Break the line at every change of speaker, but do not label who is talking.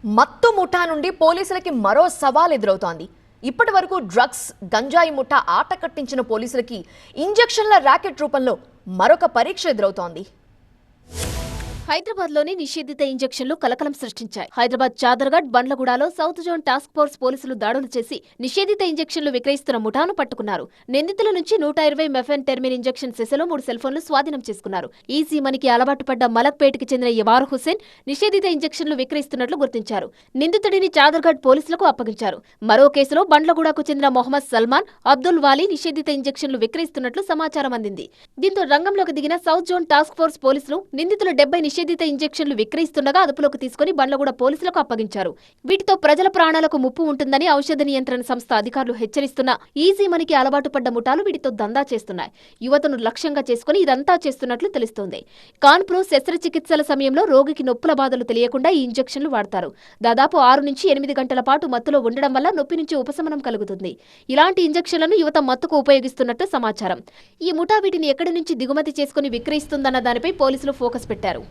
మత్తు ముఠా నుండి పోలీసులకి మరో సవాల్ ఎదురవుతోంది. ఇప్పటి వరకు డ్రగ్స్, గంజాయి ముఠా ఆట కట్టించిన పోలీసులకి ఇంజెక్షన్ల ర్యాకెట్ రూపంలో మరొక పరీక్ష ఎదురవుతోంది.
హైదరాబాద్ లోని నిషేధిత ఇంజెక్షన్లు కలకలం సృష్టించాయి. హైదరాబాద్ చాదర్ఘాట్, బండ్లగూడలో సౌత్ జోన్ టాస్క్ ఫోర్స్ పోలీసులు దాడులు చేసి నిషేధిత ఇంజెక్షన్లు విక్రయిస్తున్న ముఠాను పట్టుకున్నారు. నిందితుల నుంచి 120 మెఫెన్ టెర్మిన్ ఇంజెక్షన్ సెసలో 3 సెల్ ఫోన్లు స్వాధీనం చేసుకున్నారు. ఈజీ మనీకి అలవాటు పడ్డ మలక్పేటకి చెందిన యవార్ హుసేన్ నిషేధిత ఇంజెక్షన్లు విక్రయిస్తున్నట్లు గుర్తించారు. నిందితుడిని చాదర్ఘాట్ పోలీసులకు అప్పగించారు. మరో కేసులో బండ్లగూడకు చెందిన మొహమ్మద్ సల్మాన్, అబ్దుల్ వాలీ నిషేధిత ఇంజెక్షన్లు విక్రయిస్తున్నట్లు సమాచారం అందింది. దీంతో రంగంలోకి దిగిన సౌత్ జోన్ టాస్క్ ఫోర్స్ పోలీసులు నిందితులు 70 నిషేధిత ఇంజెక్షన్లు విక్రయిస్తుండగా అదుపులోకి తీసుకుని బండ్లగూడ పోలీసులకు అప్పగించారు. వీటితో ప్రజల ప్రాణాలకు ముప్పు ఉంటుందని ఔషధ నియంత్రణ సంస్థ అధికారులు హెచ్చరిస్తున్నా ఈజీ మనీకి అలవాటు పడ్డ ముఠాలు వీటితో దందా చేస్తున్నాయి. యువతను లక్ష్యంగా చేసుకుని ఇదంతా చేస్తున్నట్లు తెలుస్తోంది. కాన్పులు, శస్త్రచికిత్సల సమయంలో రోగికి నొప్పుల బాధలు తెలియకుండా ఈ ఇంజెక్షన్లు వాడతారు. దాదాపు 6 నుంచి 8 గంటల పాటు మత్తులో ఉండడం వల్ల నొప్పి నుంచి ఉపశమనం కలుగుతుంది. ఇలాంటి ఇంజెక్షన్లను యువత మత్తుకు ఉపయోగిస్తున్నట్టు సమాచారం. ఈ ముఠా వీటిని ఎక్కడి నుంచి దిగుమతి చేసుకుని విక్రయిస్తుందన్న దానిపై పోలీసులు ఫోకస్ పెట్టారు.